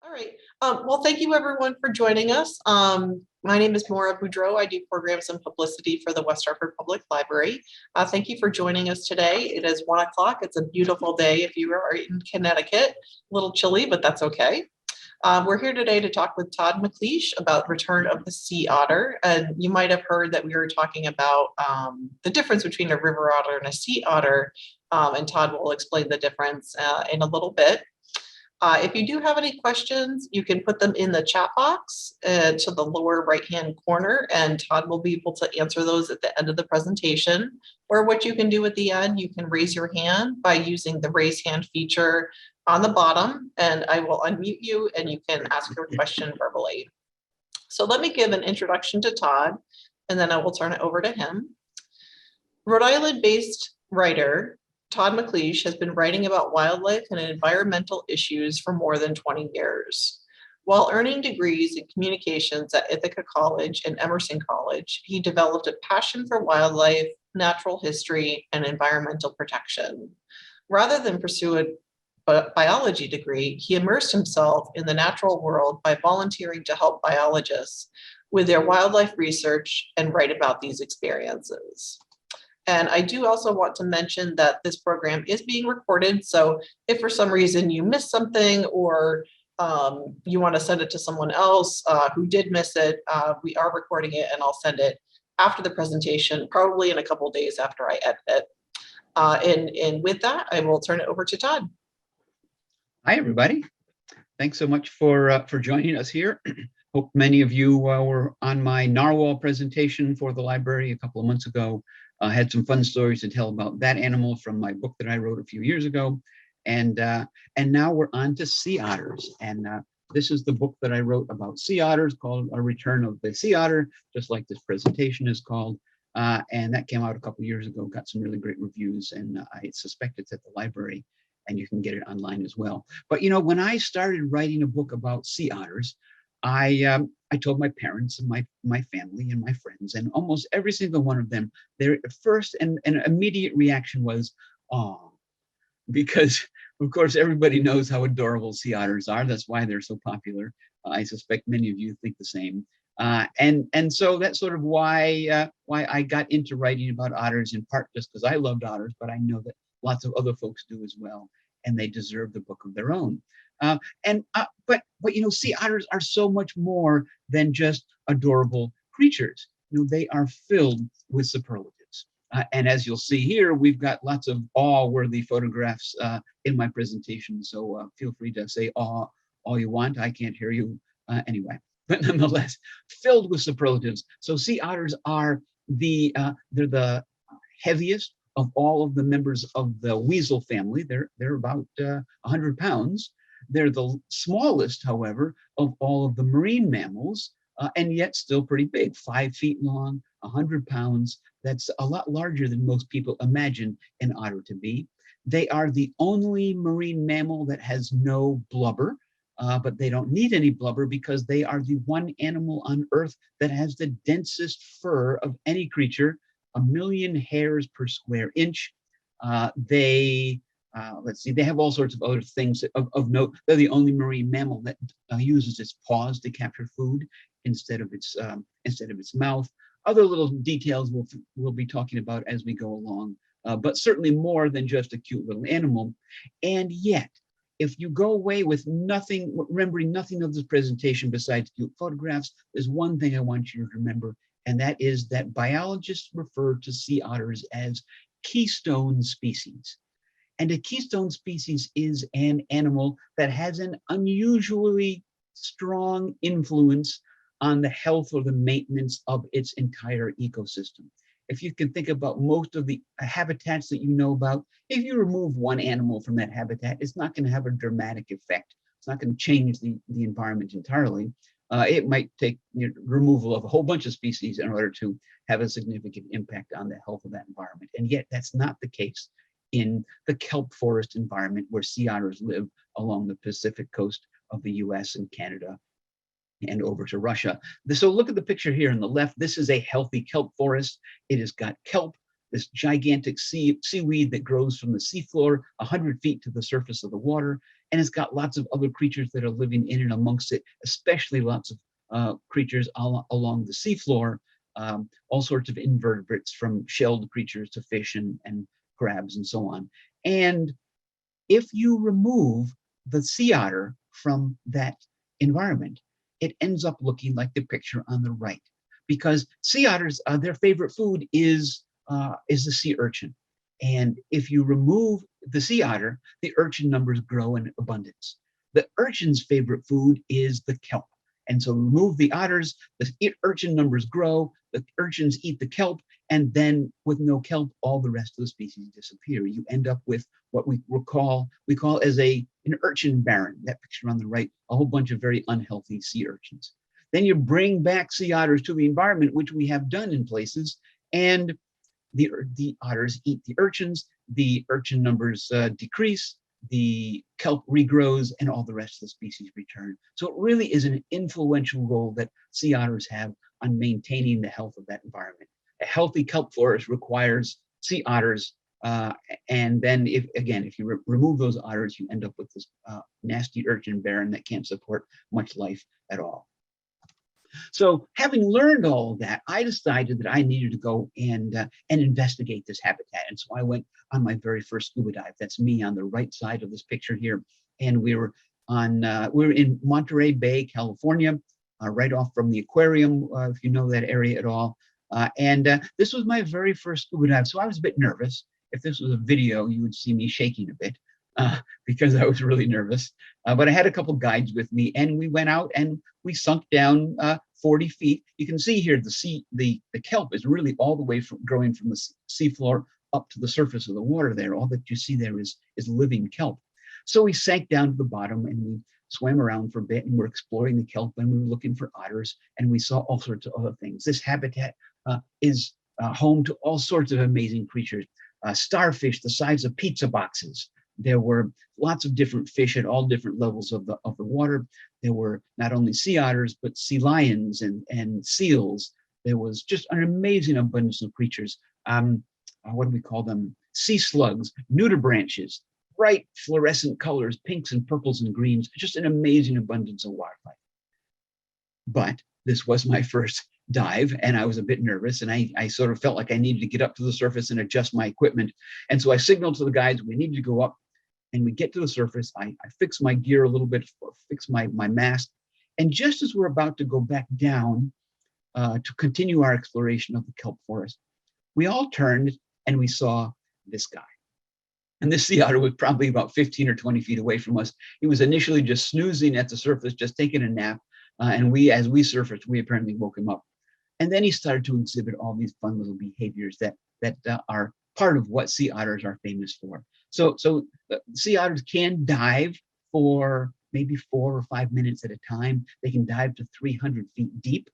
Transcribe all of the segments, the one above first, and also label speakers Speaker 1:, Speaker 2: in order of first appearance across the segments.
Speaker 1: All right. Well, thank you everyone for joining us. My name is Maura Boudreau. I do programs and publicity for the West Hartford Public Library. Thank you for joining us today. It is 1 o'clock. It's a beautiful day if you are in Connecticut. A little chilly, but that's okay. We're here today to talk with Todd McLeish about Return of the Sea Otter. And you might have heard that we were talking about the difference between a river otter and a sea otter. And Todd will explain the difference in a little bit. If you do have any questions, you can put them in the chat box to the lower right-hand corner, and Todd will be able to answer those at the end of the presentation. Or what you can do at the end, you can raise your hand by using the raise hand feature on the bottom, and I will unmute you and you can ask your question verbally. So let me give an introduction to Todd, and then I will turn it over to him. Rhode Island-based writer Todd McLeish has been writing about wildlife and environmental issues for more than 20 years. While earning degrees in communications at Ithaca College and Emerson College, he developed a passion for wildlife, natural history, and environmental protection. Rather than pursue a biology degree, he immersed himself in the natural world by volunteering to help biologists with their wildlife research and write about these experiences. And I do also want to mention that this program is being recorded. So if for some reason you missed something or you want to send it to someone else who did miss it, we are recording it and I'll send it after the presentation, probably in a couple of days after I edit it. And with that, I will turn it over to Todd.
Speaker 2: Hi, everybody. Thanks so much for joining us here. Hope many of you were on my narwhal presentation for the library a couple of months ago. Had some fun stories to tell about that animal from my book that I wrote a few years ago. And now we're on to sea otters. And this is the book that I wrote about sea otters called A Return of the Sea Otter, just like this presentation is called. And that came out a couple of years ago, got some really great reviews, and I suspect it's at the library and you can get it online as well. But you know, when I started writing a book about sea otters, I told my parents and my family and my friends, and almost every single one of them, their first and immediate reaction was, "Oh," because of course everybody knows how adorable sea otters are. That's why they're so popular. I suspect many of you think the same. And so that's sort of why I got into writing about otters, in part just because I loved otters, but I know that lots of other folks do as well, and they deserve the book of their own. But you know, sea otters are so much more than just adorable creatures. You know, they are filled with superlatives. And as you'll see here, we've got lots of awe-worthy photographs in my presentation. So feel free to say awe all you want. I can't hear you anyway. But nonetheless, filled with superlatives. So sea otters are they're the heaviest of all of the members of the weasel family. They're about 100 pounds. They're the smallest, however, of all of the marine mammals, and yet still pretty big, 5 feet long, 100 pounds. That's a lot larger than most people imagine an otter to be. They are the only marine mammal that has no blubber, but they don't need any blubber because they are the one animal on Earth that has the densest fur of any creature, 1 million hairs per square inch. Let's see, they have all sorts of other things of note. They're the only marine mammal that uses its paws to capture food instead of its mouth. Other little details we'll be talking about as we go along, but certainly more than just a cute little animal. And yet, if you go away with nothing, remembering nothing of this presentation besides cute photographs, there's one thing I want you to remember, and that is that biologists refer to sea otters as keystone species. And a keystone species is an animal that has an unusually strong influence on the health or the maintenance of its entire ecosystem. If you can think about most of the habitats that you know about, if you remove one animal from that habitat, it's not going to have a dramatic effect. It's not going to change the environment entirely. It might take removal of a whole bunch of species in order to have a significant impact on the health of that environment. And yet that's not the case in the kelp forest environment where sea otters live along the Pacific coast of the US and Canada and over to Russia. So look at the picture here on the left. This is a healthy kelp forest. It has got kelp, this gigantic seaweed that grows from the seafloor 100 feet to the surface of the water. and it's got lots of other creatures that are living in and amongst it, especially lots of creatures along the seafloor, all sorts of invertebrates from shelled creatures to fish and crabs and so on. And if you remove the sea otter from that environment, it ends up looking like the picture on the right, because sea otters, their favorite food is the sea urchin. And if you remove the sea otter, the urchin numbers grow in abundance. The urchin's favorite food is the kelp. And so remove the otters, the urchin numbers grow, the urchins eat the kelp, and then with no kelp, all the rest of the species disappear. You end up with what we call as an urchin barren, that picture on the right, a whole bunch of very unhealthy sea urchins. Then you bring back sea otters to the environment, which we have done in places, and the otters eat the urchins, the urchin numbers decrease, the kelp regrows, and all the rest of the species return. So it really is an influential role that sea otters have on maintaining the health of that environment. A healthy kelp forest requires sea otters, and then if you remove those otters, you end up with this nasty urchin barren that can't support much life at all. So having learned all of that, I decided that I needed to go and investigate this habitat. And so I went on my very first scuba dive. That's me on the right side of this picture here. And we were in Monterey Bay, California, right off from the aquarium, if you know that area at all. This was my very first scuba dive. So I was a bit nervous. If this was a video, you would see me shaking a bit because I was really nervous. But I had a couple guides with me, and we went out and we sunk down 40 feet. You can see here the kelp is really all the way growing from the seafloor up to the surface of the water there. All that you see there is living kelp. So we sank down to the bottom and we swam around for a bit, and we're exploring the kelp, and we were looking for otters, and we saw all sorts of other things. This habitat is home to all sorts of amazing creatures. Starfish the size of pizza boxes. There were lots of different fish at all different levels of the water. There were not only sea otters, but sea lions and seals. There was just an amazing abundance of creatures. What do we call them? Sea slugs, nudibranches, bright fluorescent colors, pinks and purples and greens, just an amazing abundance of wildlife. But this was my first dive, and I was a bit nervous, and I sort of felt like I needed to get up to the surface and adjust my equipment. And so I signaled to the guides, we need to go up. And we get to the surface, I fix my gear a little bit, fix my mask. And just as we're about to go back down to continue our exploration of the kelp forest, we all turned and we saw this guy. And this sea otter was probably about 15 or 20 feet away from us. He was initially just snoozing at the surface, just taking a nap. And as we surfaced, we apparently woke him up. And then he started to exhibit all these fun little behaviors that are part of what sea otters are famous for. So sea otters can dive for maybe 4 or 5 minutes at a time. They can dive to 300 feet deep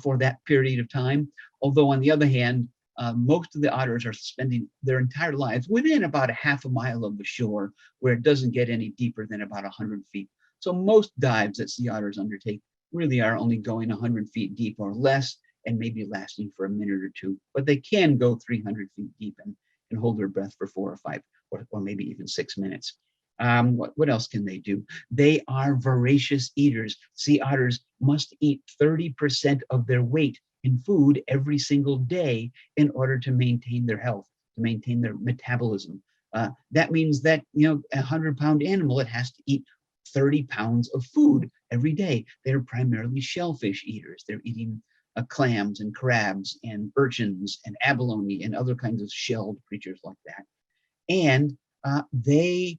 Speaker 2: for that period of time. Although on the other hand, most of the otters are spending their entire lives within about a half a mile of the shore, where it doesn't get any deeper than about 100 feet. So most dives that sea otters undertake really are only going 100 feet deep or less, and maybe lasting for a minute or two. But they can go 300 feet deep and hold their breath for 4 or 5 or maybe even 6 minutes. What else can they do? They are voracious eaters. Sea otters must eat 30% of their weight in food every single day in order to maintain their health, to maintain their metabolism. That means that, a 100-pound animal, it has to eat 30 pounds of food every day. They're primarily shellfish eaters. They're eating clams and crabs and urchins and abalone and other kinds of shelled creatures like that. And they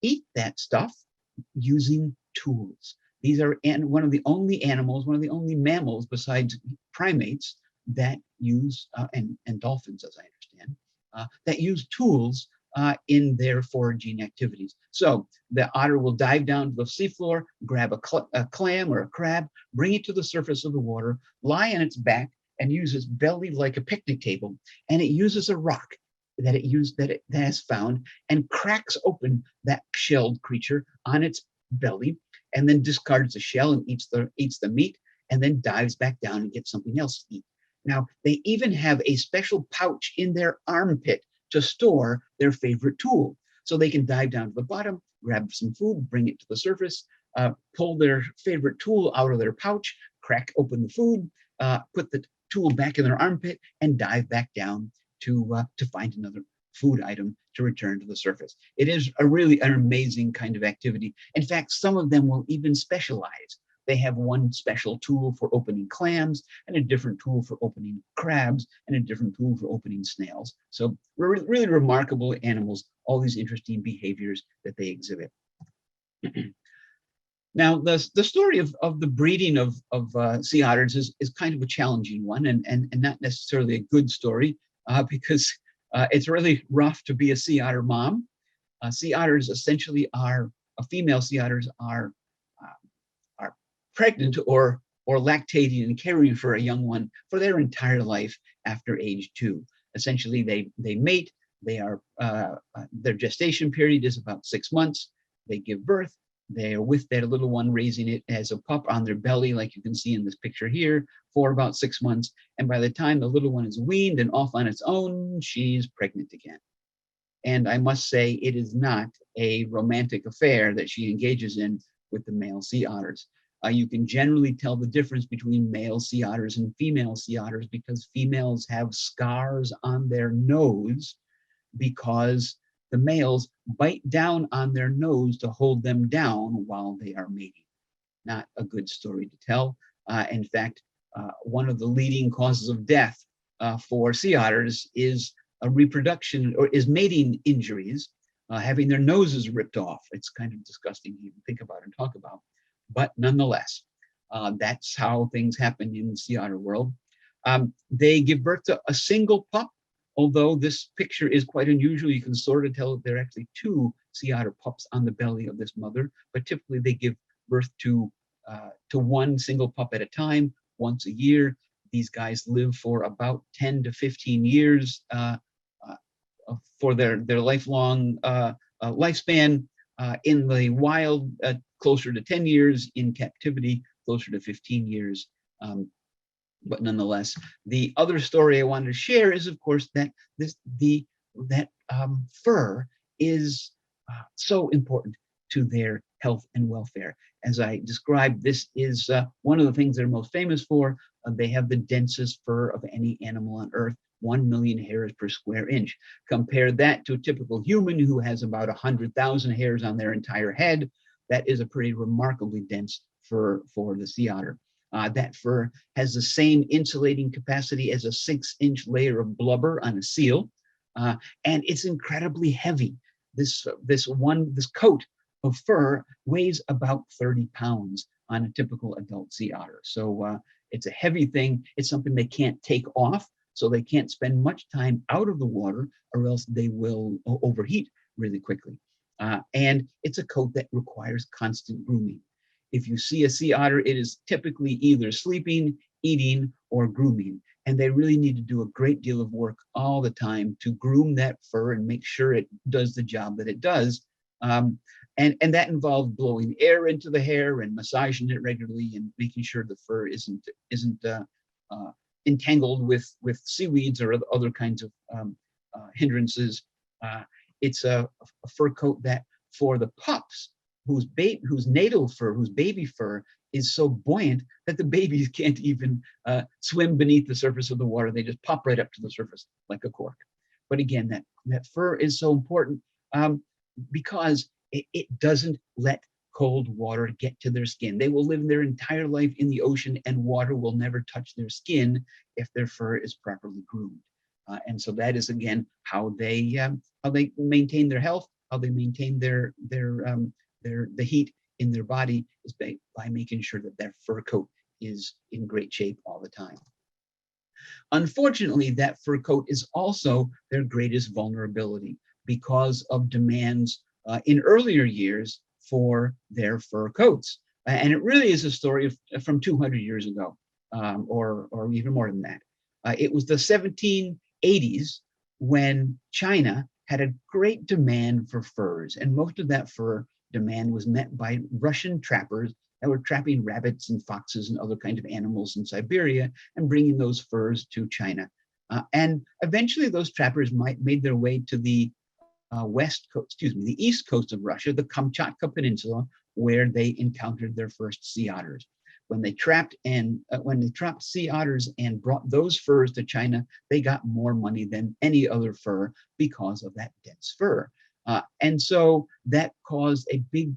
Speaker 2: eat that stuff using tools. These are one of the only animals, one of the only mammals besides primates that use, and dolphins, as I understand, that use tools in their foraging activities. So the otter will dive down to the seafloor, grab a clam or a crab, bring it to the surface of the water, lie on its back, and use its belly like a picnic table. And it uses a rock that it has found and cracks open that shelled creature on its belly, and then discards the shell and eats the meat, and then dives back down and gets something else to eat. Now, they even have a special pouch in their armpit to store their favorite tool. So they can dive down to the bottom, grab some food, bring it to the surface, pull their favorite tool out of their pouch, crack open the food, put the tool back in their armpit, and dive back down to find another food item to return to the surface. It is really an amazing kind of activity. In fact, some of them will even specialize. They have one special tool for opening clams, and a different tool for opening crabs, and a different tool for opening snails. So really remarkable animals, all these interesting behaviors that they exhibit. Now, the story of the breeding of sea otters is kind of a challenging one, and not necessarily a good story, because it's really rough to be a sea otter mom. Sea otters essentially female sea otters are pregnant or lactating and caring for a young one for their entire life after age 2. Essentially, they mate. They are their gestation period is about 6 months. They give birth. They are with their little one, raising it as a pup on their belly, like you can see in this picture here, for about 6 months. And by the time the little one is weaned and off on its own, she's pregnant again. And I must say, it is not a romantic affair that she engages in with the male sea otters. You can generally tell the difference between male sea otters and female sea otters because females have scars on their nose because the males bite down on their nose to hold them down while they are mating. Not a good story to tell. In fact, one of the leading causes of death for sea otters is a reproduction or is mating injuries, having their noses ripped off. It's kind of disgusting to even think about and talk about, but nonetheless, that's how things happen in the sea otter world. They give birth to a single pup. Although this picture is quite unusual, you can sort of tell that there are actually 2 sea otter pups on the belly of this mother, but typically they give birth to one single pup at a time, once a year. These guys live for about 10 to 15 years for their lifelong lifespan. In the wild, closer to 10 years, in captivity, closer to 15 years. But nonetheless, the other story I wanted to share is, of course, that fur is so important to their health and welfare. As I described, this is one of the things they're most famous for. They have the densest fur of any animal on Earth, 1 million hairs per square inch. Compare that to a typical human who has about 100,000 hairs on their entire head. That is a pretty remarkably dense fur for the sea otter. That fur has the same insulating capacity as a 6-inch layer of blubber on a seal, and it's incredibly heavy. This coat of fur weighs about 30 pounds on a typical adult sea otter. So it's a heavy thing. It's something they can't take off, so they can't spend much time out of the water, or else they will overheat really quickly. And it's a coat that requires constant grooming. If you see a sea otter, it is typically either sleeping, eating, or grooming. And they really need to do a great deal of work all the time to groom that fur and make sure it does the job that it does. And that involves blowing air into the hair and massaging it regularly and making sure the fur isn't entangled with seaweeds or other kinds of hindrances. It's a fur coat that for the pups, whose natal fur, whose baby fur is so buoyant that the babies can't even swim beneath the surface of the water. They just pop right up to the surface like a cork. But again, that fur is so important because it doesn't let cold water get to their skin. They will live their entire life in the ocean and water will never touch their skin if their fur is properly groomed. And so that is, again, how they maintain their health, how they maintain the heat in their body is by making sure that their fur coat is in great shape all the time. Unfortunately, that fur coat is also their greatest vulnerability because of demands in earlier years for their fur coats. And it really is a story from 200 years ago, or even more than that. It was the 1780s when China had a great demand for furs, and most of that fur demand was met by Russian trappers that were trapping rabbits and foxes and other kinds of animals in Siberia and bringing those furs to China. And eventually those trappers made their way to the the east coast of Russia, the Kamchatka Peninsula, where they encountered their first sea otters. When they trapped sea otters and brought those furs to China, they got more money than any other fur because of that dense fur. And so that caused a big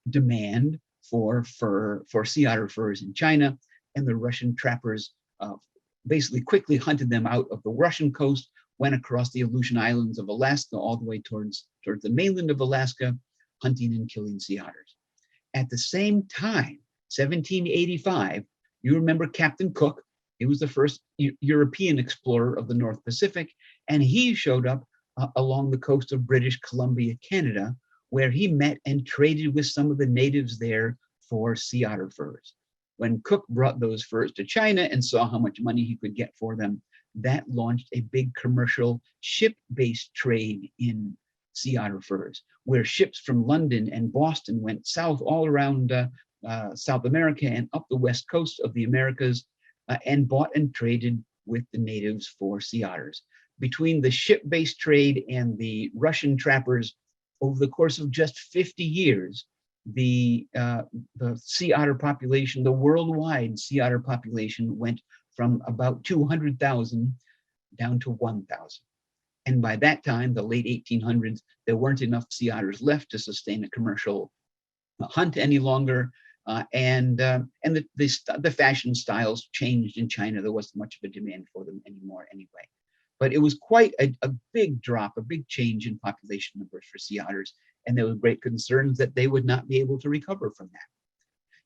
Speaker 2: demand for sea otter furs in China, and the Russian trappers basically quickly hunted them out of the Russian coast, went across the Aleutian Islands of Alaska all the way towards the mainland of Alaska, hunting and killing sea otters. At the same time, 1785, you remember Captain Cook. He was the first European explorer of the North Pacific, and he showed up along the coast of British Columbia, Canada, where he met and traded with some of the natives there for sea otter furs. When Cook brought those furs to China and saw how much money he could get for them, that launched a big commercial ship-based trade in sea otter furs, where ships from London and Boston went south all around South America and up the west coast of the Americas and bought and traded with the natives for sea otters. Between the ship-based trade and the Russian trappers, over the course of just 50 years, the sea otter population, the worldwide sea otter population, went from about 200,000 down to 1,000. And by that time, the late 1800s, there weren't enough sea otters left to sustain a commercial hunt any longer. And the fashion styles changed in China. There wasn't much of a demand for them anymore anyway. But it was quite a big drop, a big change in population numbers for sea otters. And there were great concerns that they would not be able to recover from that.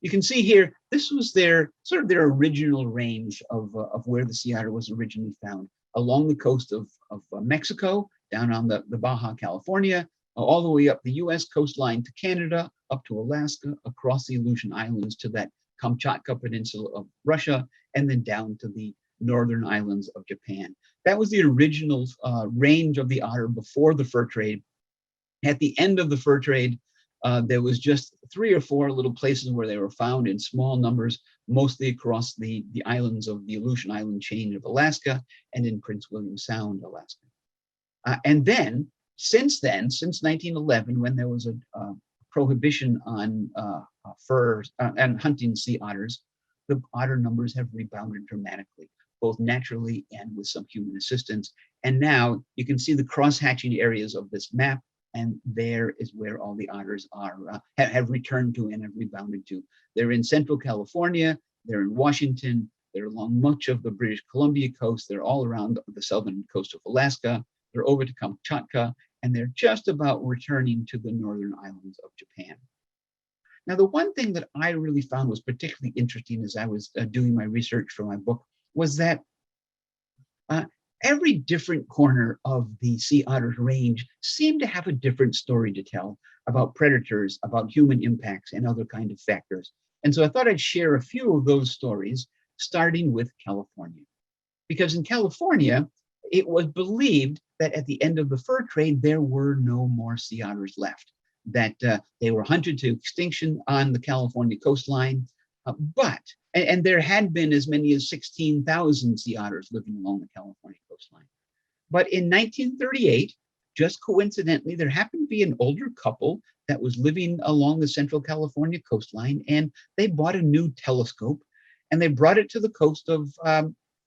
Speaker 2: You can see here, this was their original range of where the sea otter was originally found, along the coast of Mexico, down on the Baja California, all the way up the US coastline to Canada, up to Alaska, across the Aleutian Islands to that Kamchatka Peninsula of Russia, and then down to the northern islands of Japan. That was the original range of the otter before the fur trade. At the end of the fur trade, there was just 3 or 4 little places where they were found in small numbers, mostly across the islands of the Aleutian Island chain of Alaska and in Prince William Sound, Alaska. And then, since 1911, when there was a prohibition on furs and hunting sea otters, the otter numbers have rebounded dramatically, both naturally and with some human assistance. And now you can see the cross-hatching areas of this map, and there is where all the otters have returned to and have rebounded to. They're in Central California, they're in Washington, they're along much of the British Columbia coast, they're all around the southern coast of Alaska, they're over to Kamchatka, and they're just about returning to the northern islands of Japan. Now, the one thing that I really found was particularly interesting as I was doing my research for my book was that every different corner of the sea otter's range seemed to have a different story to tell about predators, about human impacts, and other kind of factors. And so I thought I'd share a few of those stories, starting with California. Because in California, it was believed that at the end of the fur trade, there were no more sea otters left, that they were hunted to extinction on the California coastline. And there had been as many as 16,000 sea otters living along the California coastline. But in 1938, just coincidentally, there happened to be an older couple that was living along the Central California coastline, and they bought a new telescope, and they brought it to the coast of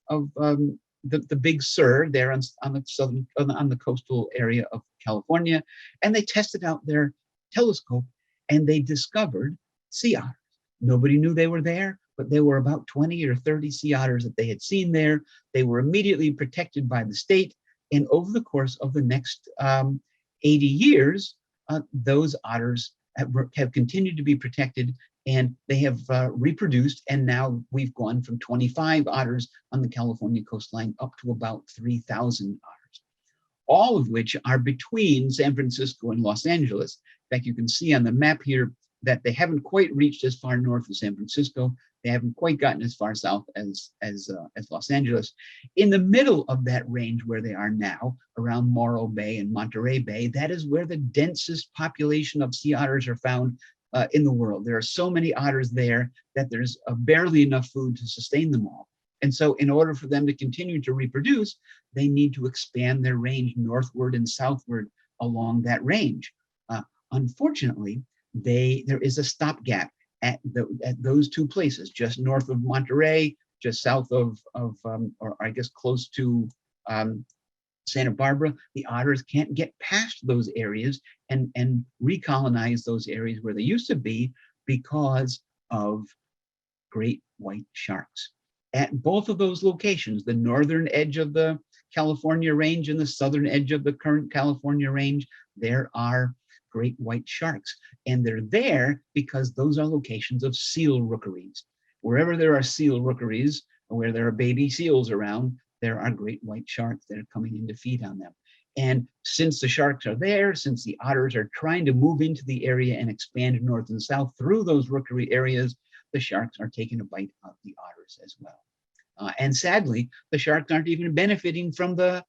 Speaker 2: the Big Sur there on the coastal area of California, and they tested out their telescope, and they discovered sea otters. Nobody knew they were there, but there were about 20 or 30 sea otters that they had seen there. They were immediately protected by the state, and over the course of the next 80 years, those otters have continued to be protected, and they have reproduced, and now we've gone from 25 otters on the California coastline up to about 3,000 otters, all of which are between San Francisco and Los Angeles. In fact, you can see on the map here that they haven't quite reached as far north as San Francisco. They haven't quite gotten as far south as Los Angeles. In the middle of that range where they are now, around Morro Bay and Monterey Bay, that is where the densest population of sea otters are found in the world. There are so many otters there that there's barely enough food to sustain them all. And so in order for them to continue to reproduce, they need to expand their range northward and southward along that range. Unfortunately, there is a stopgap at those two places, just north of Monterey, just south of or I guess close to Santa Barbara. The otters can't get past those areas and recolonize those areas where they used to be because of great white sharks. At both of those locations, the northern edge of the California range and the southern edge of the current California range, there are great white sharks. And they're there because those are locations of seal rookeries. Wherever there are seal rookeries, where there are baby seals around, there are great white sharks that are coming in to feed on them. And since the sharks are there, since the otters are trying to move into the area and expand north and south through those rookery areas, the sharks are taking a bite of the otters as well. And sadly, the sharks aren't even benefiting from the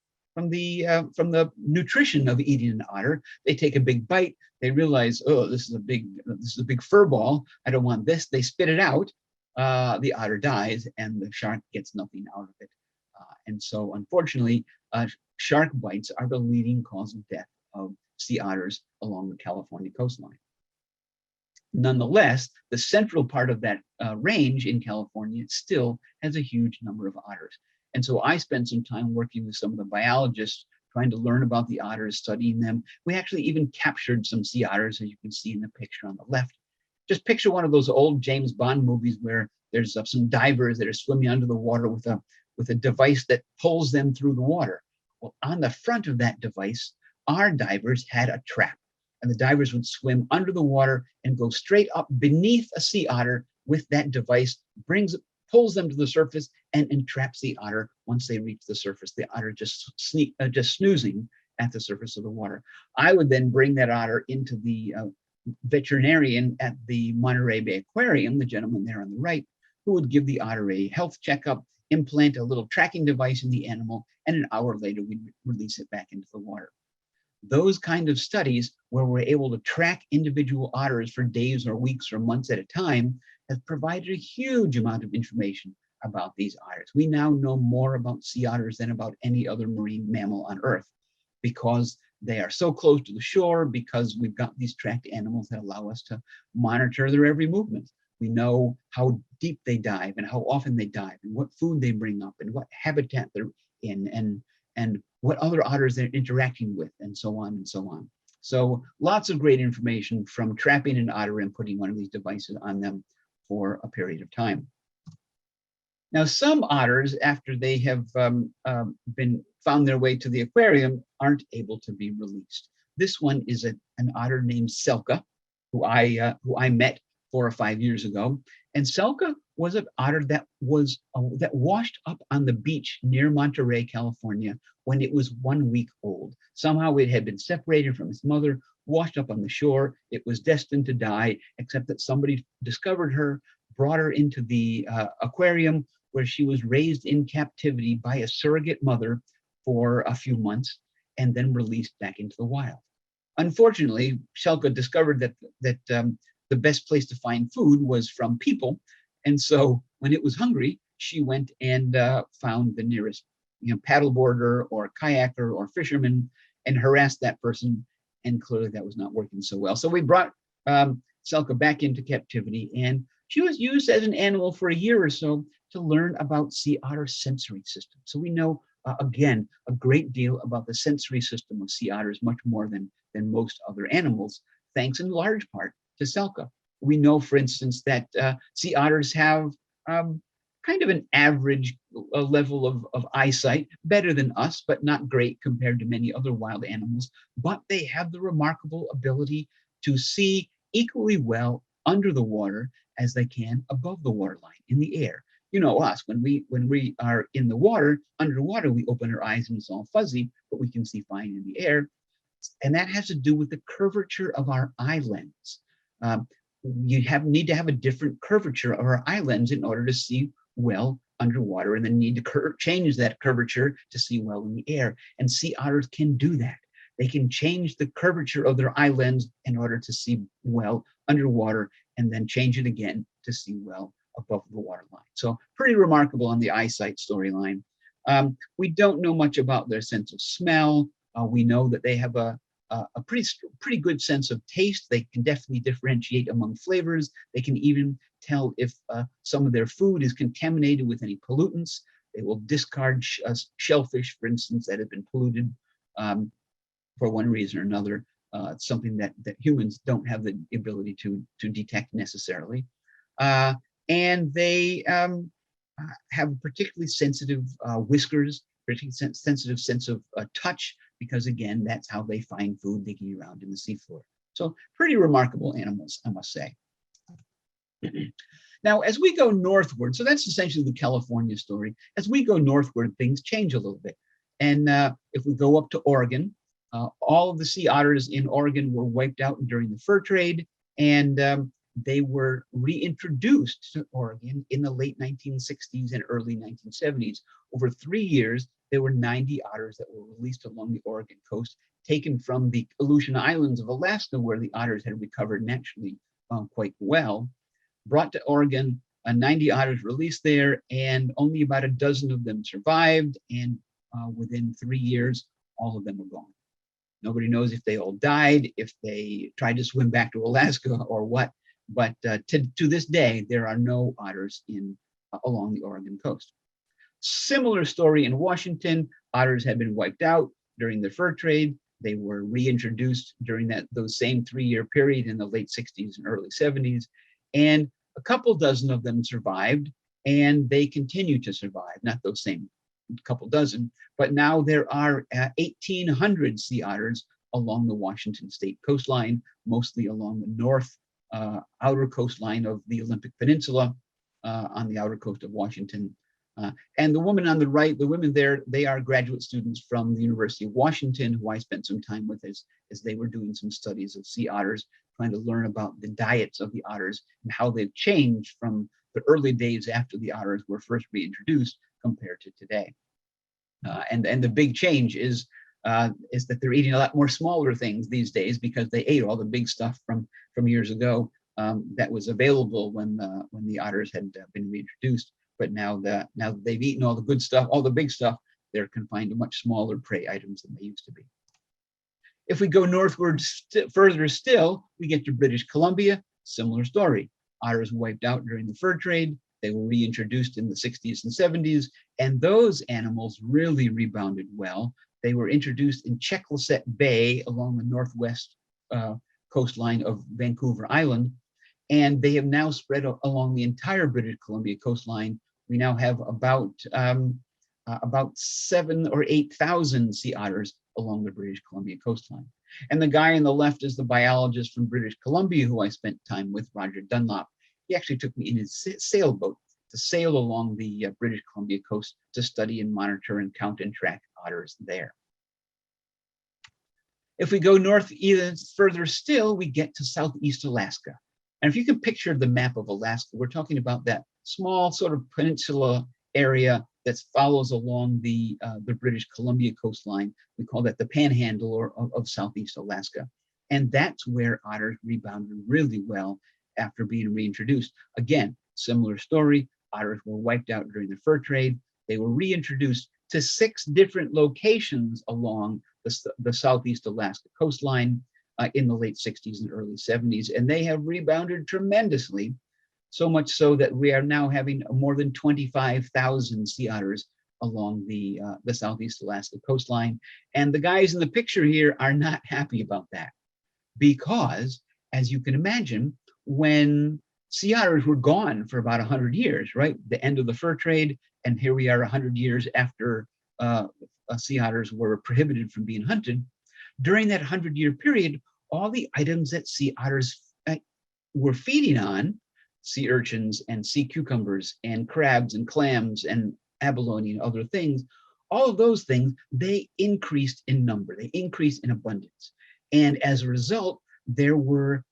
Speaker 2: nutrition of eating an otter. They take a big bite. They realize, oh, this is a big fur ball. I don't want this. They spit it out. The otter dies, and the shark gets nothing out of it. And so, unfortunately, shark bites are the leading cause of death of sea otters along the California coastline. Nonetheless, the central part of that range in California still has a huge number of otters. And so I spent some time working with some of the biologists, trying to learn about the otters, studying them. We actually even captured some sea otters, as you can see in the picture on the left. Just picture one of those old James Bond movies where there's some divers that are swimming under the water with a device that pulls them through the water. Well, on the front of that device, our divers had a trap. And the divers would swim under the water and go straight up beneath a sea otter with that device, pulls them to the surface and traps the otter. Once they reach the surface, the otter just snoozing at the surface of the water. I would then bring that otter into the veterinarian at the Monterey Bay Aquarium, the gentleman there on the right, who would give the otter a health checkup, implant a little tracking device in the animal, and an hour later, we'd release it back into the water. Those kind of studies where we're able to track individual otters for days or weeks or months at a time has provided a huge amount of information about these otters. We now know more about sea otters than about any other marine mammal on Earth because they are so close to the shore, because we've got these tracked animals that allow us to monitor their every movement. We know how deep they dive and how often they dive and what food they bring up and what habitat they're in and what other otters they're interacting with, and so on and so on. So lots of great information from trapping an otter and putting one of these devices on them for a period of time. Now, some otters, after they have been found their way to the aquarium, aren't able to be released. This one is an otter named Selka, who I met 4 or 5 years ago. And Selka was an otter that washed up on the beach near Monterey, California, when it was 1 week old. Somehow it had been separated from its mother, washed up on the shore. It was destined to die, except that somebody discovered her, brought her into the aquarium, where she was raised in captivity by a surrogate mother for a few months, and then released back into the wild. Unfortunately, Selka discovered that the best place to find food was from people. And so when it was hungry, she went and found the nearest paddleboarder or kayaker or fisherman and harassed that person. And clearly that was not working so well. So we brought Selka back into captivity, and she was used as an animal for a year or so to learn about sea otter sensory system. So we know, again, a great deal about the sensory system of sea otters, much more than most other animals, thanks in large part to Selka. We know, for instance, that sea otters have kind of an average level of eyesight, better than us, but not great compared to many other wild animals. But they have the remarkable ability to see equally well under the water as they can above the waterline in the air. You know us, when we are in the water, underwater, we open our eyes and it's all fuzzy, but we can see fine in the air. And that has to do with the curvature of our eye lens. You need to have a different curvature of our eye lens in order to see well underwater, and then need to change that curvature to see well in the air. And sea otters can do that. They can change the curvature of their eye lens in order to see well underwater, and then change it again to see well above the waterline. So pretty remarkable on the eyesight storyline. We don't know much about their sense of smell. We know that they have a a pretty good sense of taste. They can definitely differentiate among flavors. They can even tell if some of their food is contaminated with any pollutants. They will discard shellfish, for instance, that have been polluted for one reason or another, something that humans don't have the ability to detect necessarily. And they have particularly sensitive whiskers, particularly sensitive sense of touch, because again, that's how they find food digging around in the seafloor. So pretty remarkable animals, I must say. Now, as we go northward, so that's essentially the California story. As we go northward, things change a little bit. And if we go up to Oregon, all of the sea otters in Oregon were wiped out during the fur trade, and they were reintroduced to Oregon in the late 1960s and early 1970s. Over 3 years, there were 90 otters that were released along the Oregon coast, taken from the Aleutian Islands of Alaska, where the otters had recovered naturally quite well, brought to Oregon, 90 otters released there, and only about a dozen of them survived, and within 3 years, all of them were gone. Nobody knows if they all died, if they tried to swim back to Alaska or what, but to this day, there are no otters along the Oregon coast. Similar story in Washington. Otters had been wiped out during the fur trade. They were reintroduced during those same 3-year period in the late 60s and early 70s. And a couple dozen of them survived, and they continue to survive, not those same couple dozen, but now there are 1,800 sea otters along the Washington state coastline, mostly along the north outer coastline of the Olympic Peninsula on the outer coast of Washington. And the woman on the right, the women there, they are graduate students from the University of Washington, who I spent some time with as they were doing some studies of sea otters, trying to learn about the diets of the otters and how they've changed from the early days after the otters were first reintroduced compared to today. And the big change is that they're eating a lot more smaller things these days, because they ate all the big stuff from years ago that was available when the otters had been reintroduced. But now that they've eaten all the good stuff, all the big stuff, they're confined to much smaller prey items than they used to be. If we go northward further still, we get to British Columbia. Similar story. Otters wiped out during the fur trade. They were reintroduced in the 60s and 70s, and those animals really rebounded well. They were introduced in Checklasset Bay along the northwest coastline of Vancouver Island, and they have now spread along the entire British Columbia coastline. We now have about 7,000 or 8,000 sea otters along the British Columbia coastline. And the guy on the left is the biologist from British Columbia who I spent time with, Roger Dunlop. He actually took me in his sailboat to sail along the British Columbia coast to study and monitor and count and track otters there. If we go north even further still, we get to Southeast Alaska. And if you can picture the map of Alaska, we're talking about that small sort of peninsula area that follows along the British Columbia coastline. We call that the panhandle of Southeast Alaska. And that's where otters rebounded really well after being reintroduced. Again, similar story. Otters were wiped out during the fur trade. They were reintroduced to 6 different locations along the Southeast Alaska coastline in the late 60s and early 70s. And they have rebounded tremendously, so much so that we are now having more than 25,000 sea otters along the Southeast Alaska coastline. And the guys in the picture here are not happy about that, because, as you can imagine, when sea otters were gone for about 100 years, right? The end of the fur trade, and here we are 100 years after sea otters were prohibited from being hunted. During that 100-year period, all the items that sea otters were feeding on, sea urchins and sea cucumbers and crabs and clams and abalone and other things, all of those things, they increased in number, they increased in abundance. And as a result, there were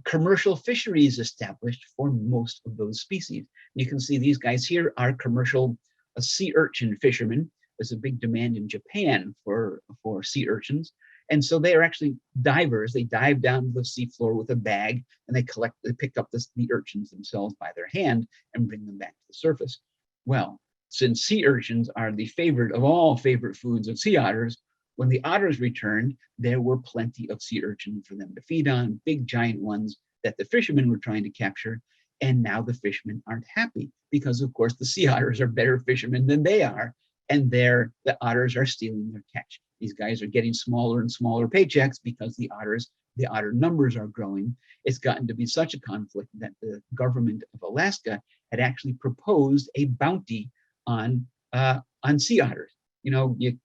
Speaker 2: commercial fisheries established for most of those species. You can see these guys here are commercial sea urchin fishermen. There's a big demand in Japan for sea urchins. And so they are actually divers. They dive down to the seafloor with a bag, and they pick up the urchins themselves by their hand and bring them back to the surface. Well, since sea urchins are the favorite of all favorite foods of sea otters, When the otters returned, there were plenty of sea urchins for them to feed on, big giant ones that the fishermen were trying to capture. And now the fishermen aren't happy because, of course, the sea otters are better fishermen than they are, and the otters are stealing their catch. These guys are getting smaller and smaller paychecks because the otter numbers are growing. It's gotten to be such a conflict that the government of Alaska had actually proposed a bounty on sea otters. You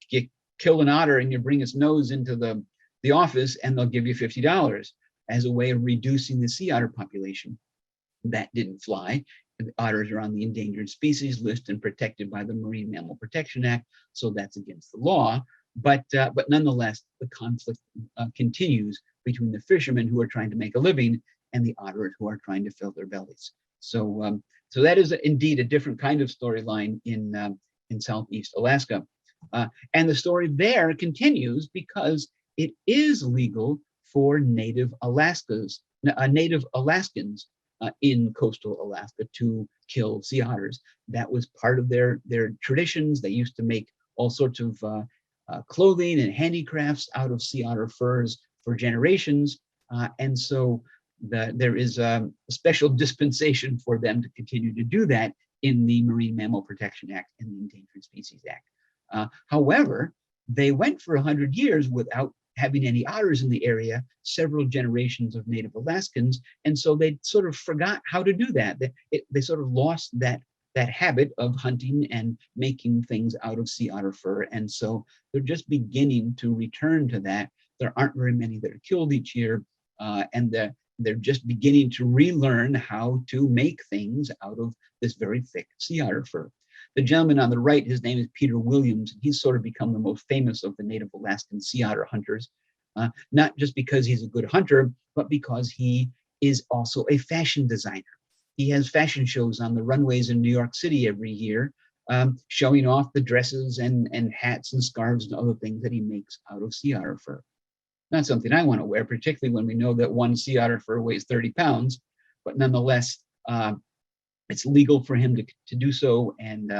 Speaker 2: kill an otter and you bring its nose into the office, and they'll give you $50 as a way of reducing the sea otter population. That didn't fly. The otters are on the endangered species list and protected by the Marine Mammal Protection Act, so that's against the law. But nonetheless, the conflict continues between the fishermen who are trying to make a living and the otters who are trying to fill their bellies. So that is indeed a different kind of storyline in Southeast Alaska. And the story there continues because it is legal for Native Alaskans in coastal Alaska to kill sea otters. That was part of their traditions. They used to make all sorts of clothing and handicrafts out of sea otter furs for generations. And so there is a special dispensation for them to continue to do that in the Marine Mammal Protection Act and the Endangered Species Act. However, they went for 100 years without having any otters in the area, several generations of Native Alaskans, and so they sort of forgot how to do that. They sort of lost that habit of hunting and making things out of sea otter fur, and so they're just beginning to return to that. There aren't very many that are killed each year, and they're just beginning to relearn how to make things out of this very thick sea otter fur. The gentleman on the right, his name is Peter Williams. He's sort of become the most famous of the Native Alaskan sea otter hunters, not just because he's a good hunter, but because he is also a fashion designer. He has fashion shows on the runways in New York City every year, showing off the dresses and hats and scarves and other things that he makes out of sea otter fur. Not something I want to wear, particularly when we know that one sea otter fur weighs 30 pounds, but nonetheless, it's legal for him to do so, and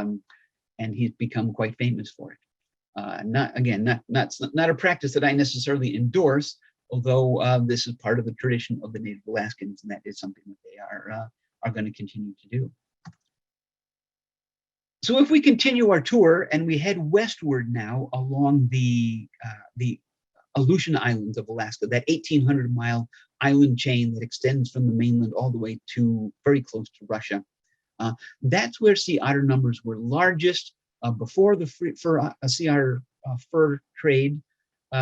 Speaker 2: he's become quite famous for it. Not a practice that I necessarily endorse, although this is part of the tradition of the Native Alaskans, and that is something that they are going to continue to do. So if we continue our tour and we head westward now along the Aleutian Islands of Alaska, that 1,800-mile island chain that extends from the mainland all the way to very close to Russia. That's where sea otter numbers were largest before the sea otter fur trade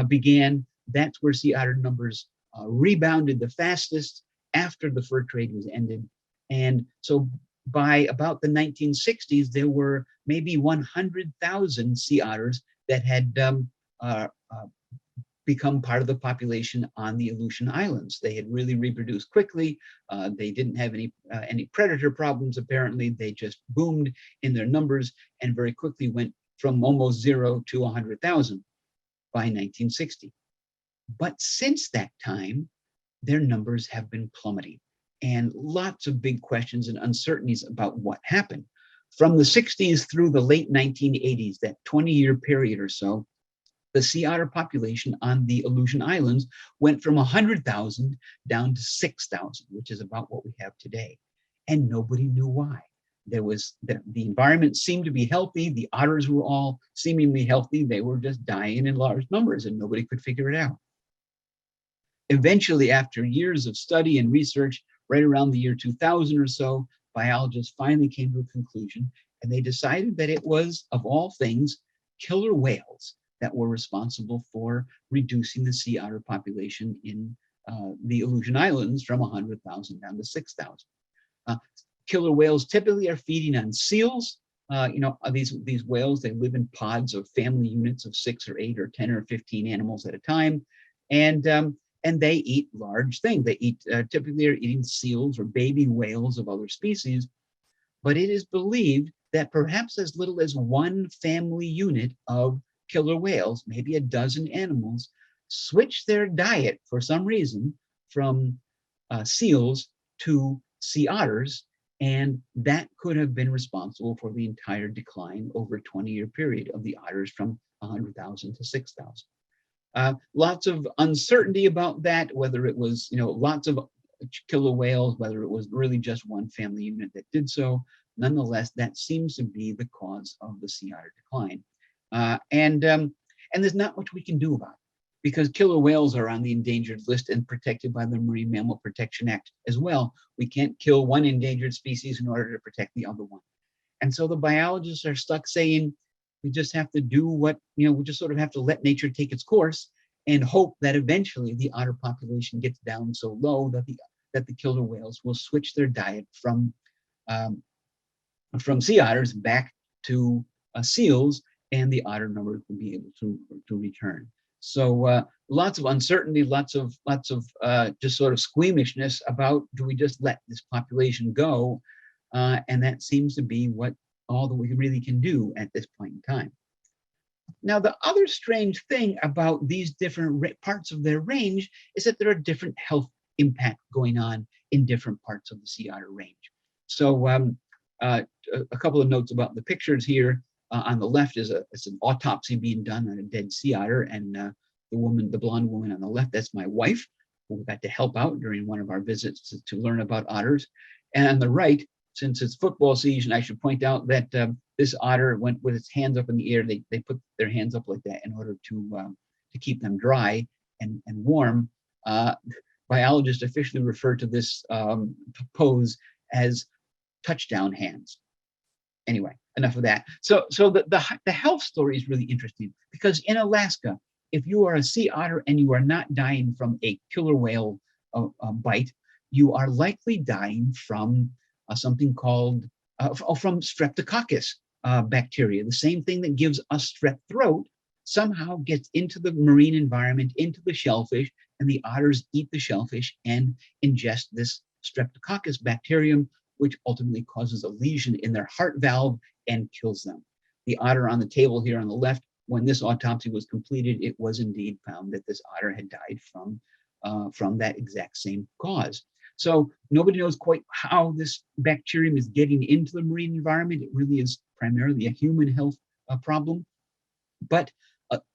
Speaker 2: began. That's where sea otter numbers rebounded the fastest after the fur trade was ended. And so by about the 1960s, there were maybe 100,000 sea otters that had become part of the population on the Aleutian Islands. They had really reproduced quickly. They didn't have any predator problems, apparently. They just boomed in their numbers and very quickly went from almost 0 to 100,000 by 1960. But since that time, their numbers have been plummeting, and lots of big questions and uncertainties about what happened. From the 60s through the late 1980s, that 20-year period or so, the sea otter population on the Aleutian Islands went from 100,000 down to 6,000, which is about what we have today. And nobody knew why. The environment seemed to be healthy. The otters were all seemingly healthy. They were just dying in large numbers, and nobody could figure it out. Eventually, after years of study and research, right around the year 2000 or so, biologists finally came to a conclusion, and they decided that it was, of all things, killer whales that were responsible for reducing the sea otter population in the Aleutian Islands from 100,000 down to 6,000. Killer whales typically are feeding on seals. These whales, they live in pods of family units of 6 or 8 or 10 or 15 animals at a time, and they eat large things. They typically are eating seals or baby whales of other species, but it is believed that perhaps as little as one family unit of killer whales, maybe a dozen animals, switch their diet for some reason from seals to sea otters, and that could have been responsible for the entire decline over a 20-year period of the otters from 100,000 to 6,000. Lots of uncertainty about that, whether it was, lots of killer whales, whether it was really just one family unit that did so. Nonetheless, that seems to be the cause of the sea otter decline. And there's not much we can do about it because killer whales are on the endangered list and protected by the Marine Mammal Protection Act as well. We can't kill one endangered species in order to protect the other one. And so the biologists are stuck saying, we just have to do what, we just sort of have to let nature take its course and hope that eventually the otter population gets down so low that the killer whales will switch their diet from sea otters back to seals, and the otter numbers will be able to return. So lots of uncertainty, lots of just sort of squeamishness about, do we just let this population go? And that seems to be all that we really can do at this point in time. Now, the other strange thing about these different parts of their range is that there are different health impact going on in different parts of the sea otter range. So a couple of notes about the pictures here. On the left is an autopsy being done on a dead sea otter, and the blonde woman on the left, that's my wife, who got to help out during one of our visits to learn about otters. And on the right, since it's football season, I should point out that this otter went with its hands up in the air. They put their hands up like that in order to keep them dry and warm. Biologists officially refer to this pose as touchdown hands. Anyway, enough of that. So the health story is really interesting because in Alaska, if you are a sea otter and you are not dying from a killer whale bite, you are likely dying from something called from streptococcus bacteria. The same thing that gives us strep throat somehow gets into the marine environment, into the shellfish, and the otters eat the shellfish and ingest this streptococcus bacterium, which ultimately causes a lesion in their heart valve and kills them. The otter on the table here on the left, when this autopsy was completed, it was indeed found that this otter had died from that exact same cause. So nobody knows quite how this bacterium is getting into the marine environment. It really is primarily a human health problem, but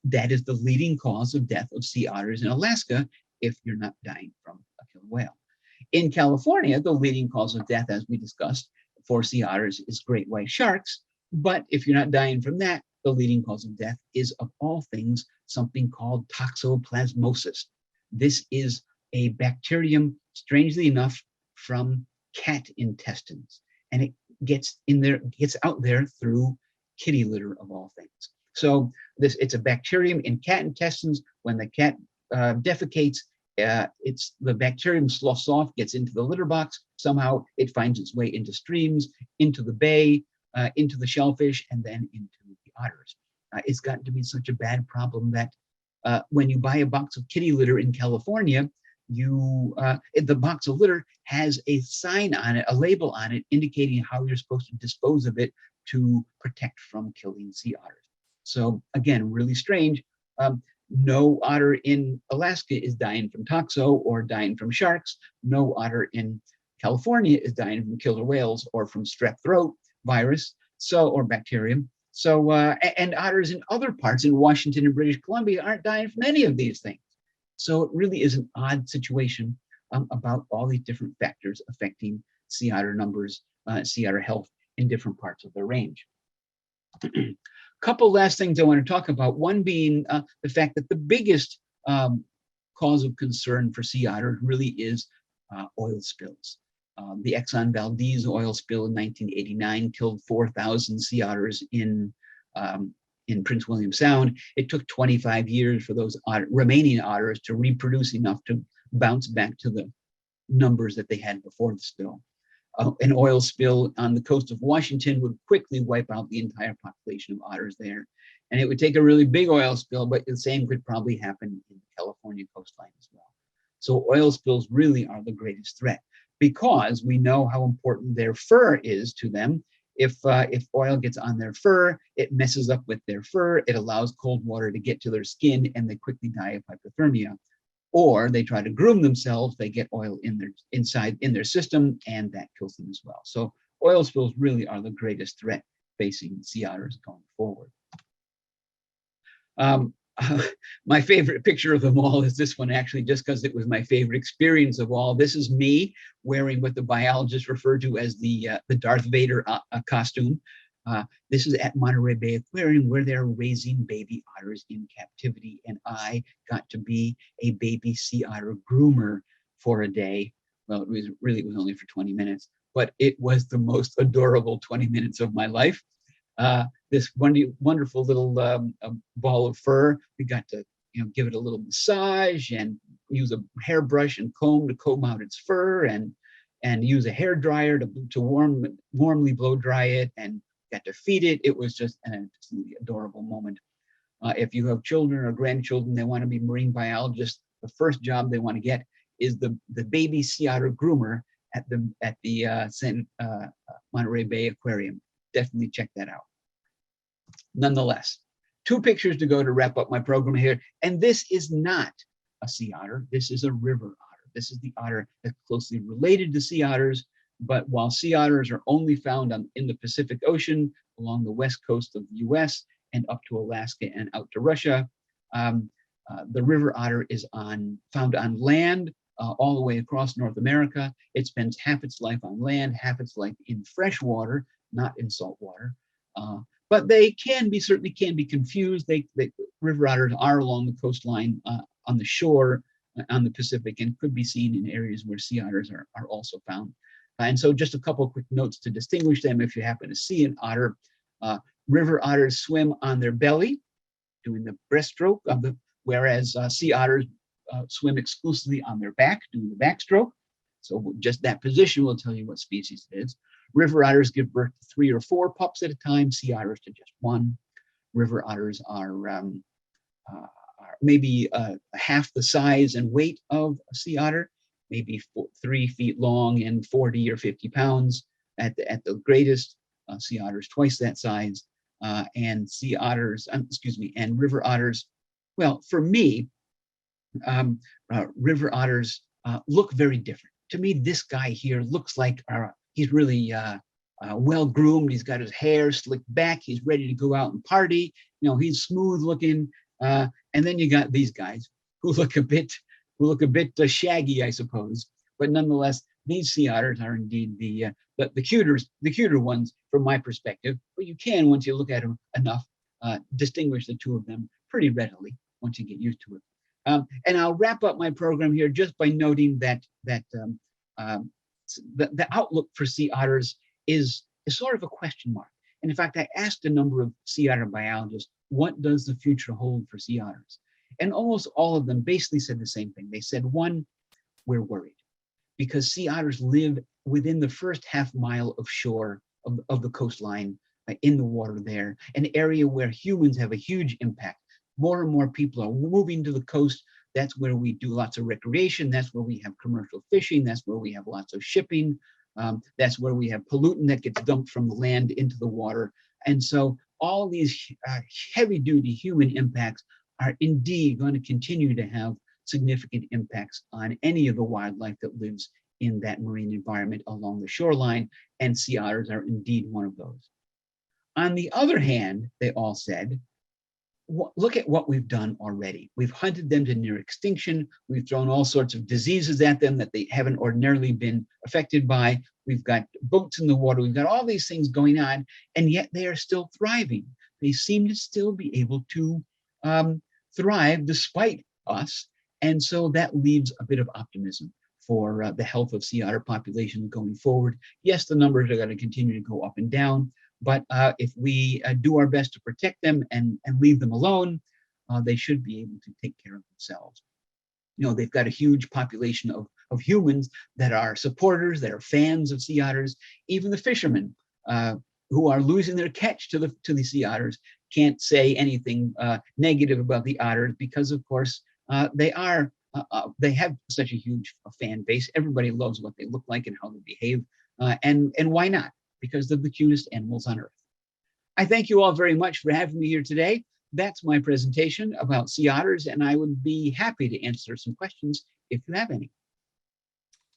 Speaker 2: that is the leading cause of death of sea otters in Alaska if you're not dying from a killer whale. In California, the leading cause of death, as we discussed, for sea otters is great white sharks. But if you're not dying from that, the leading cause of death is, of all things, something called toxoplasmosis. This is a bacterium, strangely enough, from cat intestines. And it gets out there through kitty litter, of all things. So it's a bacterium in cat intestines. When the cat defecates, it's the bacterium sloughs off, gets into the litter box. Somehow it finds its way into streams, into the bay, into the shellfish, and then into the otters. It's gotten to be such a bad problem that when you buy a box of kitty litter in California, the box of litter has a sign on it, a label on it, indicating how you're supposed to dispose of it to protect from killing sea otters. So again, really strange. No otter in Alaska is dying from toxo or dying from sharks. No otter in California is dying from killer whales or from strep throat virus, or bacterium. So, and otters in other parts in Washington and British Columbia aren't dying from any of these things. So it really is an odd situation about all these different factors affecting sea otter numbers, sea otter health in different parts of their range. Couple last things I want to talk about. One being the fact that the biggest cause of concern for sea otters really is oil spills. The Exxon Valdez oil spill in 1989 killed 4,000 sea otters in Prince William Sound. It took 25 years for those remaining otters to reproduce enough to bounce back to the numbers that they had before the spill. An oil spill on the coast of Washington would quickly wipe out the entire population of otters there. And it would take a really big oil spill, but the same could probably happen in the California coastline as well. So oil spills really are the greatest threat because we know how important their fur is to them. If oil gets on their fur, it messes up with their fur. It allows cold water to get to their skin and they quickly die of hypothermia. Or they try to groom themselves, they get oil in their system, and that kills them as well. So oil spills really are the greatest threat facing sea otters going forward. My favorite picture of them all is this one, actually, just because it was my favorite experience of all. This is me wearing what the biologists refer to as the Darth Vader costume. This is at Monterey Bay Aquarium, where they're raising baby otters in captivity, and I got to be a baby sea otter groomer for a day. Well, it was only for 20 minutes, but it was the most adorable 20 minutes of my life. This wonderful little ball of fur. We got to give it a little massage and use a hairbrush and comb to comb out its fur, and use a hair dryer to warmly blow dry it, and got to feed it. It was just an absolutely adorable moment. If you have children or grandchildren, they want to be marine biologists, the first job they want to get is the baby sea otter groomer at the Monterey Bay Aquarium. Definitely check that out. Nonetheless, 2 pictures to go to wrap up my program here. And this is not a sea otter. This is a river otter. This is the otter that's closely related to sea otters. But while sea otters are only found in the Pacific Ocean, along the west coast of the US and up to Alaska and out to Russia, the river otter is found on land all the way across North America. It spends half its life on land, half its life in fresh water, not in salt water. But they certainly can be confused. River otters are along the coastline on the shore on the Pacific, and could be seen in areas where sea otters are also found. And so just a couple of quick notes to distinguish them if you happen to see an otter. River otters swim on their belly, doing the breaststroke, whereas sea otters swim exclusively on their back, doing the backstroke. So just that position will tell you what species it is. River otters give birth to 3 or 4 pups at a time, sea otters to just 1. River otters are maybe half the size and weight of a sea otter, maybe 3 feet long and 40 or 50 pounds at the greatest. Sea otters twice that size, and and river otters. Well, for me, river otters look very different. To me, this guy here looks like he's really well groomed. He's got his hair slicked back. He's ready to go out and party. He's smooth looking. And then you got these guys who look a bit shaggy, I suppose. But nonetheless, these sea otters are indeed the cuter ones from my perspective. But you can, once you look at them enough, distinguish the 2 of them pretty readily once you get used to it. And I'll wrap up my program here just by noting that the outlook for sea otters is sort of a question mark. And in fact, I asked a number of sea otter biologists, what does the future hold for sea otters? And almost all of them basically said the same thing. They said, 1, we're worried, because sea otters live within the first half mile of shore of the coastline, in the water there, an area where humans have a huge impact. More and more people are moving to the coast. That's where we do lots of recreation. That's where we have commercial fishing. That's where we have lots of shipping. That's where we have pollutant that gets dumped from the land into the water. And so all these heavy-duty human impacts are indeed going to continue to have significant impacts on any of the wildlife that lives in that marine environment along the shoreline, and sea otters are indeed one of those. On the other hand, they all said, look at what we've done already. We've hunted them to near extinction. We've thrown all sorts of diseases at them that they haven't ordinarily been affected by. We've got boats in the water. We've got all these things going on, and yet they are still thriving. They seem to still be able to thrive despite us. And so that leaves a bit of optimism for the health of sea otter populations going forward. Yes, the numbers are going to continue to go up and down, but if we do our best to protect them and leave them alone, they should be able to take care of themselves. They've got a huge population of humans that are supporters, that are fans of sea otters. Even the fishermen who are losing their catch to the sea otters can't say anything negative about the otters because, of course, they have such a huge fan base. Everybody loves what they look like and how they behave, and why not? Because they're the cutest animals on earth. I thank you all very much for having me here today. That's my presentation about sea otters, and I would be happy to answer some questions if you have any.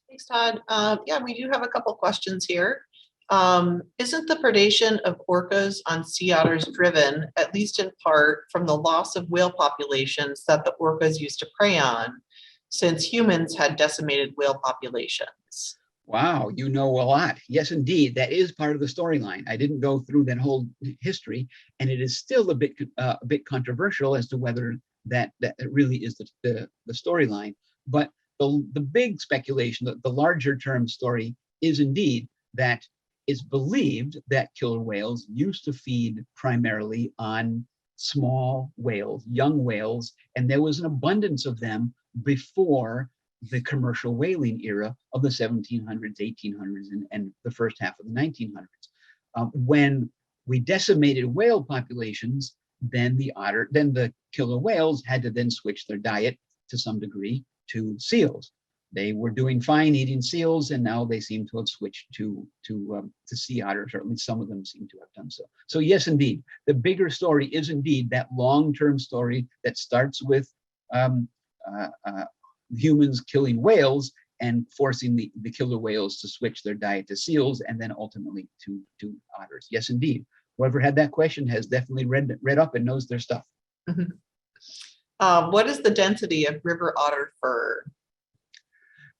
Speaker 1: Thanks, Todd. Yeah, we do have a couple questions here. Isn't the predation of orcas on sea otters driven, at least in part, from the loss of whale populations that the orcas used to prey on, since humans had decimated whale populations?
Speaker 2: Wow, you know a lot. Yes, indeed, that is part of the storyline. I didn't go through that whole history, and it is still a bit controversial as to whether that really is the storyline. But the big speculation, the larger term story, is indeed that it's believed that killer whales used to feed primarily on small whales, young whales, and there was an abundance of them before the commercial whaling era of the 1700s, 1800s, and the first half of the 1900s. When we decimated whale populations, then the killer whales had to then switch their diet to some degree to seals. They were doing fine eating seals, and now they seem to have switched to sea otters, or at least some of them seem to have done so. So yes, indeed, the bigger story is indeed that long-term story that starts with um, humans killing whales and forcing the killer whales to switch their diet to seals and then ultimately to otters. Yes, indeed. Whoever had that question has definitely read up and knows their stuff.
Speaker 1: What is the density of river otter fur?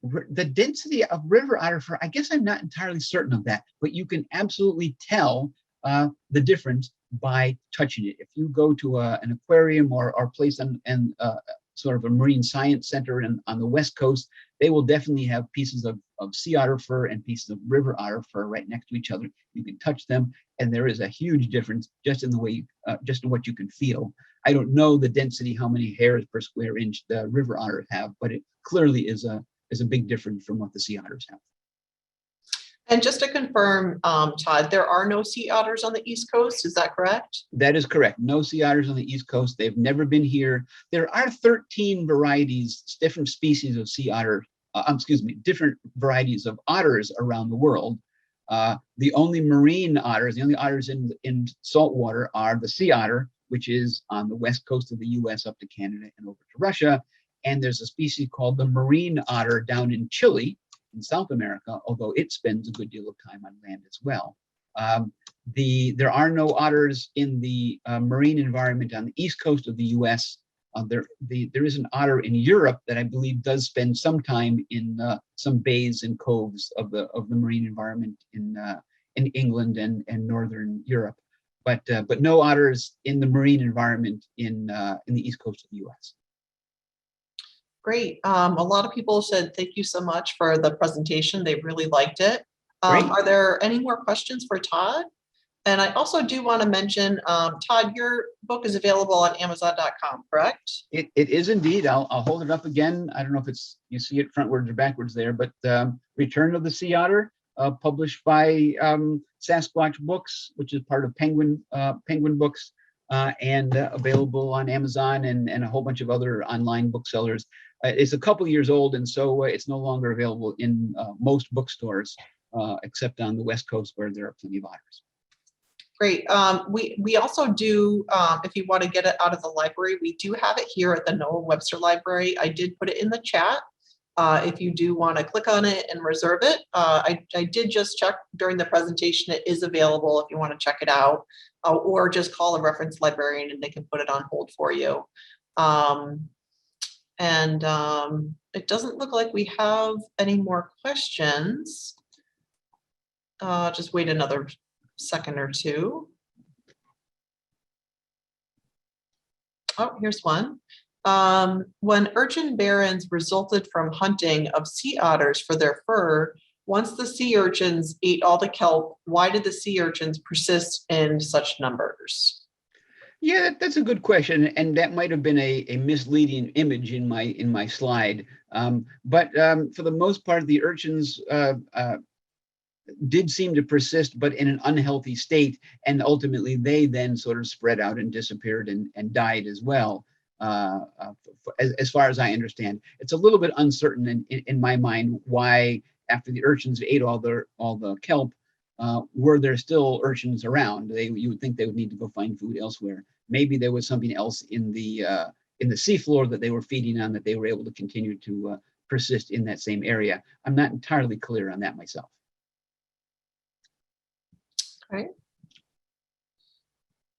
Speaker 2: The density of river otter fur, I guess I'm not entirely certain of that, but you can absolutely tell the difference by touching it. If you go to an aquarium or place and sort of a marine science center on the West Coast, they will definitely have pieces of sea otter fur and pieces of river otter fur right next to each other. You can touch them, and there is a huge difference just in the way, just in what you can feel. I don't know the density, how many hairs per square inch the river otters have, but it clearly is a big difference from what the sea otters have.
Speaker 1: And just to confirm, Todd, there are no sea otters on the East Coast, is that correct?
Speaker 2: That is correct. No sea otters on the East Coast. They've never been here. There are 13 varieties, different species of sea otter, different varieties of otters around the world. The only marine otters, the only otters in salt water are the sea otter, which is on the west coast of the US up to Canada and over to Russia. And there's a species called the marine otter down in Chile, in South America, although it spends a good deal of time on land as well. There are no otters in the marine environment on the east coast of the U.S. There is an otter in Europe that I believe does spend some time in some bays and coves of the marine environment in England and northern Europe, but no otters in the marine environment in the east coast of the U.S.
Speaker 1: Great. A lot of people said thank you so much for the presentation. They really liked it.
Speaker 2: Great.
Speaker 1: Are there any more questions for Todd? And I also do want to mention, Todd, your book is available on Amazon.com, correct?
Speaker 2: It is indeed. I'll hold it up again. I don't know if you see it frontwards or backwards there, but Return of the Sea Otter, published by Sasquatch Books, which is part of Penguin Books, and available on Amazon and a whole bunch of other online booksellers. It's a couple years old, and so it's no longer available in most bookstores, except on the West Coast where there are plenty of otters.
Speaker 1: Great. We also do, if you want to get it out of the library, we do have it here at the Noah Webster Library. I did put it in the chat. If you do want to click on it and reserve it, I did just check during the presentation. It is available if you want to check it out, or just call a reference librarian and they can put it on hold for you. It doesn't look like we have any more questions. Just wait another second or two. Oh, here's one. When urchin barons resulted from hunting of sea otters for their fur, once the sea urchins ate all the kelp, why did the sea urchins persist in such numbers?
Speaker 2: Yeah, that's a good question, and that might have been a misleading image in my slide. But for the most part, the urchins did seem to persist, but in an unhealthy state, and ultimately they then sort of spread out and disappeared and died as well. As far as I understand, it's a little bit uncertain in my mind why, after the urchins ate all the kelp, were there still urchins around? You would think they would need to go find food elsewhere. Maybe there was something else in the seafloor that they were feeding on that they were able to continue to persist in that same area. I'm not entirely clear on that myself.
Speaker 1: Okay.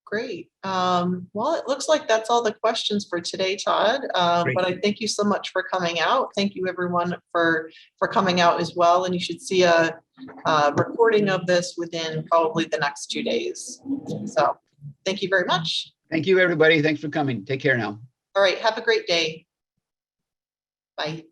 Speaker 1: Great. Well, it looks like that's all the questions for today, Todd.
Speaker 2: Great.
Speaker 1: But I thank you so much for coming out. Thank you everyone for coming out as well. And you should see a recording of this within probably the next 2 days. So thank you very much.
Speaker 2: Thank you, everybody. Thanks for coming. Take care now.
Speaker 1: All right. Have a great day. Bye.